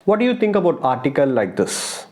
What do you think about article like this?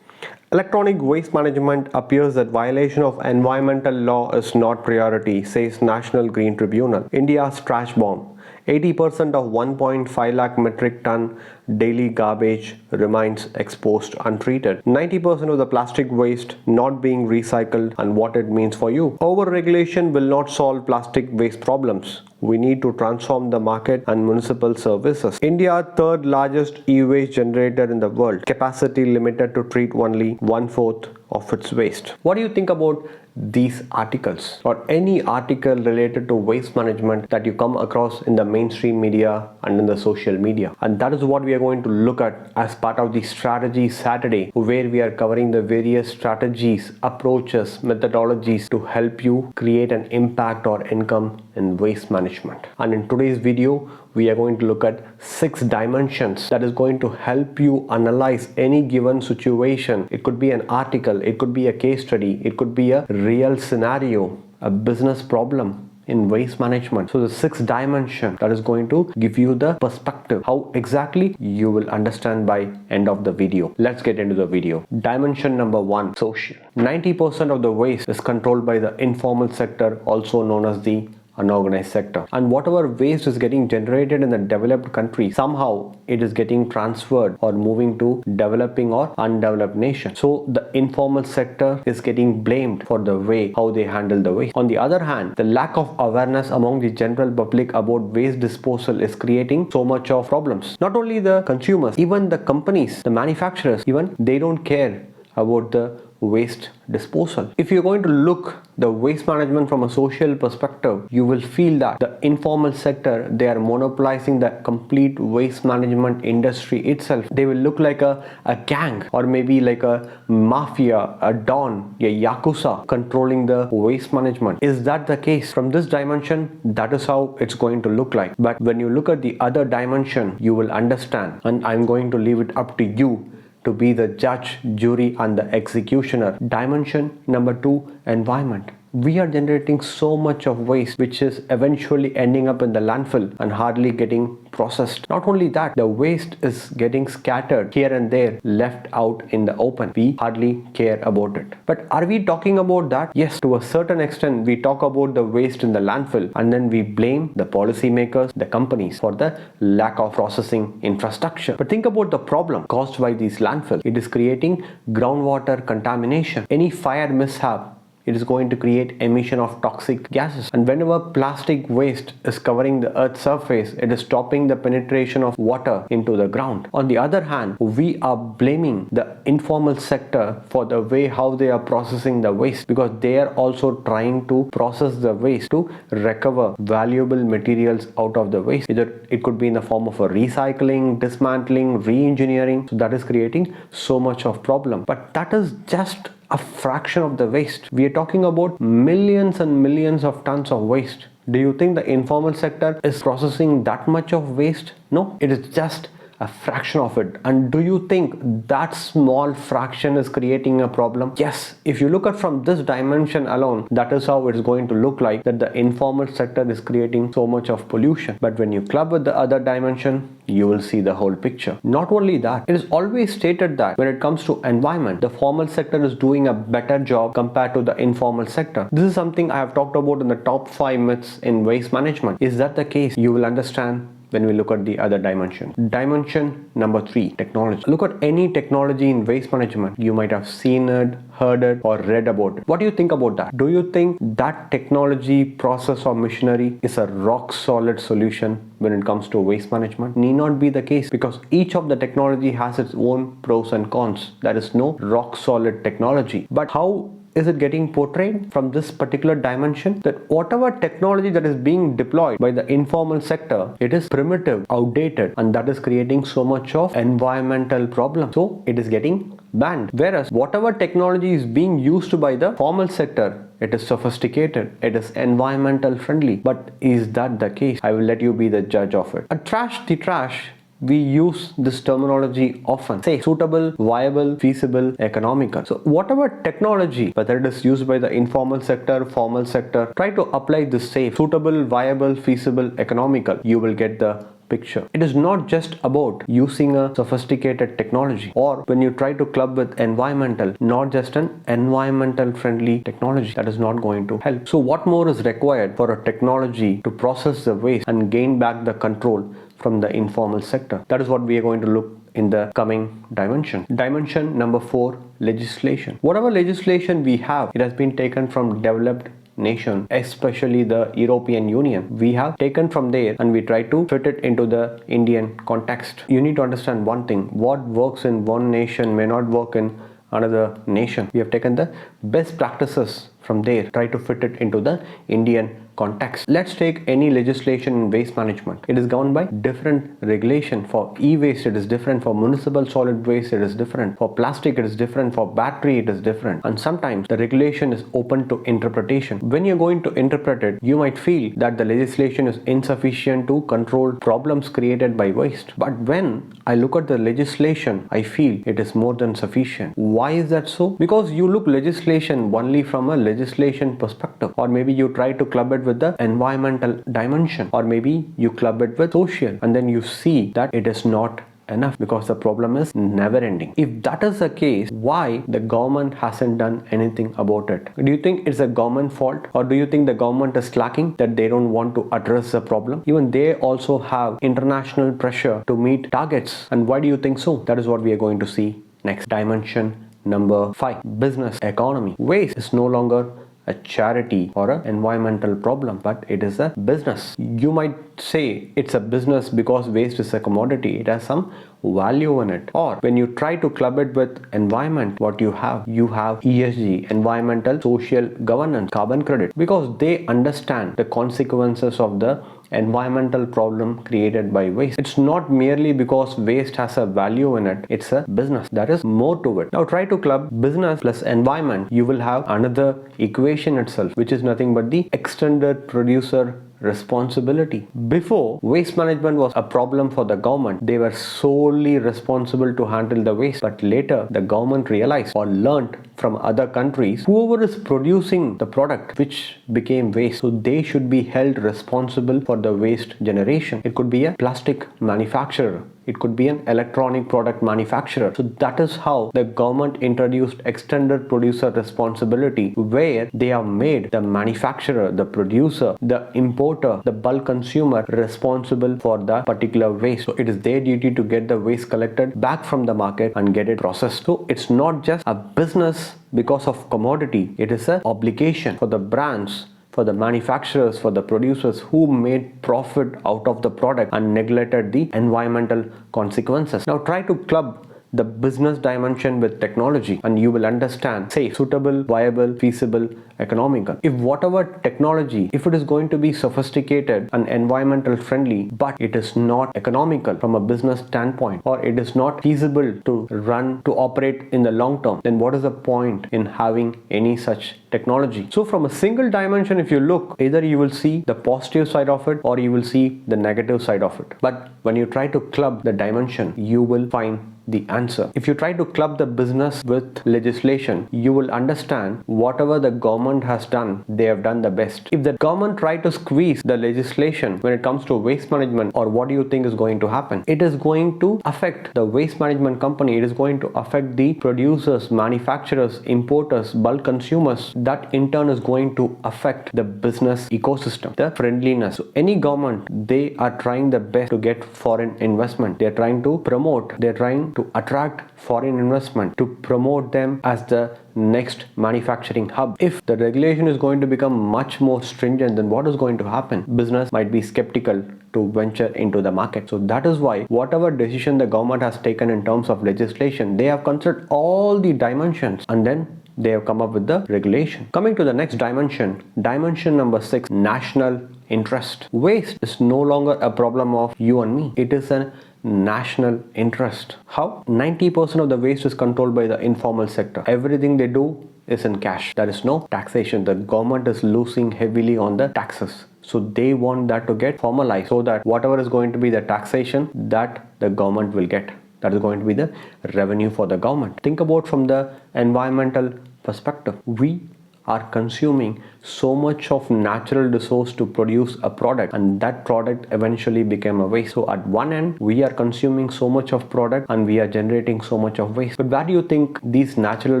Electronic waste management appears that violation of environmental law is not priority, says National Green Tribunal. India's trash bomb. 80% of 1.5 lakh metric ton daily garbage remains exposed untreated. 90% of the plastic waste not being recycled, and what it means for you. Over-regulation will not solve plastic waste problems. We need to transform the market and municipal services. India, third largest e-waste generator in the world. Capacity limited to treat only 1/4 of its waste. What do you think about these articles or any article related to waste management that you come across in the mainstream media and in the social media? And that is what we are going to look at as part of the Strategy Saturday, where we are covering the various strategies, approaches, methodologies to help you create an impact or income in waste management. And in today's video, we are going to look at 6 dimensions that is going to help you analyze any given situation. It could be an article, it could be a case study, it could be a real scenario, a business problem in waste management. So the 6th dimension that is going to give you the perspective, how exactly you will understand by end of the video. Let's get into the video. Dimension number 1, social. 90% of the waste is controlled by the informal sector, also known as the unorganized sector, and whatever waste is getting generated in the developed country, somehow it is getting transferred or moving to developing or undeveloped nations. So the informal sector is getting blamed for the way how they handle the waste. On the other hand, the lack of awareness among the general public about waste disposal is creating so much of problems. Not only the consumers, even the companies, the manufacturers, even they don't care about the waste disposal. If you're going to look the waste management from a social perspective, you will feel that the informal sector, they are monopolizing the complete waste management industry itself. They will look like a gang, or maybe like a mafia, a don, a yakuza controlling the waste management. Is that the case? From this dimension, that is how it's going to look like. But when you look at the other dimension, you will understand, and I'm going to leave it up to you to be the judge, jury, and the executioner. Dimension number 2, environment. We are generating so much of waste which is eventually ending up in the landfill and hardly getting processed. Not only that, the waste is getting scattered here and there, left out in the open. We hardly care about it. But are we talking about that? Yes, to a certain extent we talk about the waste in the landfill, and then we blame the policymakers, the companies, for the lack of processing infrastructure. But think about the problem caused by these landfills. It is creating groundwater contamination. Any fire mishap, it is going to create emission of toxic gases. And whenever plastic waste is covering the earth's surface, it is stopping the penetration of water into the ground. On the other hand, we are blaming the informal sector for the way how they are processing the waste, because they are also trying to process the waste to recover valuable materials out of the waste. Either it could be in the form of a recycling, dismantling, re-engineering. So that is creating so much of problem. But that is just a fraction of the waste. We are talking about millions and millions of tons of waste. Do you think the informal sector is processing that much of waste? No, it is just a fraction of it. And do you think that small fraction is creating a problem? Yes. If you look at from this dimension alone, that is how it's going to look like, that the informal sector is creating so much of pollution. But when you club with the other dimension, you will see the whole picture. Not only that, it is always stated that when it comes to environment, the formal sector is doing a better job compared to the informal sector. This is something I have talked about in the top 5 myths in waste management. Is that the case? You will understand when we look at the other dimension. Dimension number 3, technology. Look at any technology in waste management. You might have seen it, heard it, or read about it. What do you think about that? Do you think that technology, process, or machinery is a rock solid solution when it comes to waste management? Need not be the case, because each of the technology has its own pros and cons. There is no rock solid technology. But how is it getting portrayed from this particular dimension? That whatever technology that is being deployed by the informal sector, it is primitive, outdated, and that is creating so much of environmental problem. So it is getting banned. Whereas whatever technology is being used by the formal sector, it is sophisticated, it is environmental friendly. But is that the case? I will let you be the judge of it. A trash the trash, we use this terminology often. Say suitable, viable, feasible, economical. So whatever technology, whether it is used by the informal sector, formal sector, try to apply this same suitable, viable, feasible, economical. You will get the picture. It is not just about using a sophisticated technology, or when you try to club with environmental, not just an environmental friendly technology. That is not going to help. So what more is required for a technology to process the waste and gain back the control from the informal sector? That is what we are going to look in the coming dimension. Dimension number 4, legislation. Whatever legislation we have, it has been taken from developed nation, especially the European Union. We have taken from there and we try to fit it into the Indian context. You need to understand one thing: what works in one nation may not work in another nation. We have taken the best practices from there, try to fit it into the Indian context. Let's take any legislation in waste management. It is governed by different regulation. For e-waste it is different, for municipal solid waste it is different, for plastic it is different, for battery it is different, and sometimes the regulation is open to interpretation. When you're going to interpret it, you might feel that the legislation is insufficient to control problems created by waste. But when I look at the legislation, I feel it is more than sufficient. Why is that so? Because you look legislation only from a legislation perspective, or maybe you try to club it with the environmental dimension, or maybe you club it with social, and then you see that it is not enough because the problem is never ending. If that is the case, why the government hasn't done anything about it? Do you think it's a government fault, or do you think the government is slacking, that they don't want to address the problem? Even they also have international pressure to meet targets. And why do you think so? That is what we are going to see next. Dimension number 5, business economy. Waste is no longer a charity or an environmental problem, but it is a business. You might say it's a business because waste is a commodity. It has some value in it. Or when you try to club it with environment, what you have ESG, environmental social governance, carbon credit, because they understand the consequences of the environmental problem created by waste. It's not merely because waste has a value in it, it's a business. There is more to it. Now try to club business plus environment, you will have another equation itself, which is nothing but the extended producer responsibility. Before, waste management was a problem for the government. They were solely responsible to handle the waste. But later, the government realized or learnt from other countries, whoever is producing the product which became waste, so they should be held responsible for the waste generation. It could be a plastic manufacturer, it could be an electronic product manufacturer. So that is how the government introduced extended producer responsibility, where they have made the manufacturer, the producer, the importer, the bulk consumer responsible for the particular waste. So it is their duty to get the waste collected back from the market and get it processed. So it's not just a business because of commodity, it is an obligation for the brands, for the manufacturers, for the producers who made profit out of the product and neglected the environmental consequences. Now try to club the business dimension with technology and you will understand safe, suitable, viable, feasible, economical. If whatever technology, if it is going to be sophisticated and environmental friendly, but it is not economical from a business standpoint, or it is not feasible to run, to operate in the long term, then what is the point in having any such technology? So from a single dimension, if you look, either you will see the positive side of it or you will see the negative side of it. But when you try to club the dimension, you will find the answer. If you try to club the business with legislation, you will understand whatever the government has done, they have done the best. If the government try to squeeze the legislation when it comes to waste management, or what do you think is going to happen? It is going to affect the waste management company. It is going to affect the producers, manufacturers, importers, bulk consumers. That in turn is going to affect the business ecosystem, the friendliness. So any government, they are trying their best to get foreign investment. They are trying to promote, they are trying to attract foreign investment, to promote them as the next manufacturing hub. If the regulation is going to become much more stringent, then what is going to happen? Business might be skeptical to venture into the market. So that is why whatever decision the government has taken in terms of legislation, they have considered all the dimensions and then they have come up with the regulation. Coming to the next dimension, dimension number 6, national interest. Waste is no longer a problem of you and me. It is a national interest. How? 90% of the waste is controlled by the informal sector. Everything they do is in cash. There is no taxation. The government is losing heavily on the taxes. So they want that to get formalized, so that whatever is going to be the taxation that the government will get, that is going to be the revenue for the government. Think about from the environmental perspective. We are consuming so much of natural resource to produce a product, and that product eventually became a waste. So at one end, we are consuming so much of product and we are generating so much of waste. But where do you think these natural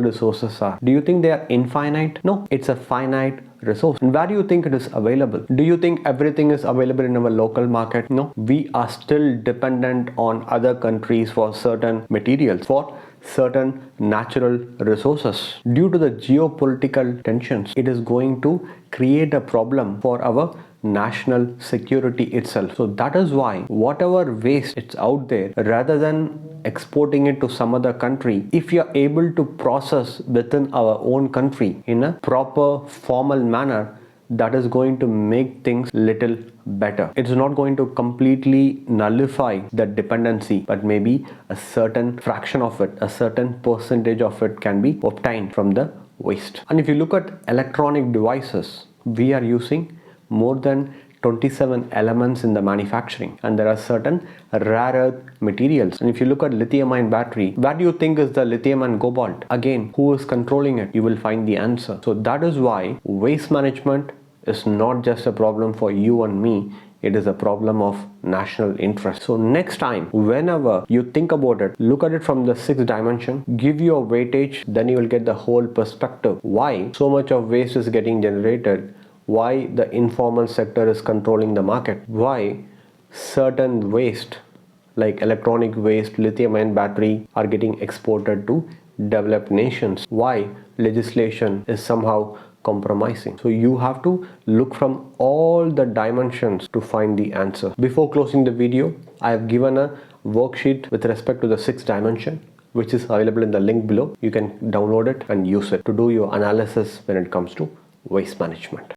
resources are? Do you think they are infinite? No, it's a finite resource. And where do you think it is available? Do you think everything is available in our local market? No, we are still dependent on other countries for certain materials, for certain natural resources. Due to the geopolitical tensions, it is going to create a problem for our national security itself. So that is why whatever waste it's out there, rather than exporting it to some other country, if you're able to process within our own country in a proper formal manner, that is going to make things little better. It's not going to completely nullify the dependency, but maybe a certain fraction of it, a certain percentage of it can be obtained from the waste. And if you look at electronic devices, we are using more than 27 elements in the manufacturing, and there are certain rare earth materials. And if you look at lithium ion battery, where do you think is the lithium and cobalt? Again, who is controlling it? You will find the answer. So that is why waste management is not just a problem for you and me, it is a problem of national interest. So next time, whenever you think about it, look at it from the sixth dimension, give your weightage, then you will get the whole perspective. Why so much of waste is getting generated? Why the informal sector is controlling the market? Why certain waste like electronic waste, lithium ion battery are getting exported to developed nations? Why legislation is somehow compromising? So you have to look from all the dimensions to find the answer. Before closing the video, I have given a worksheet with respect to the sixth dimension, which is available in the link below. You can download it and use it to do your analysis when it comes to waste management.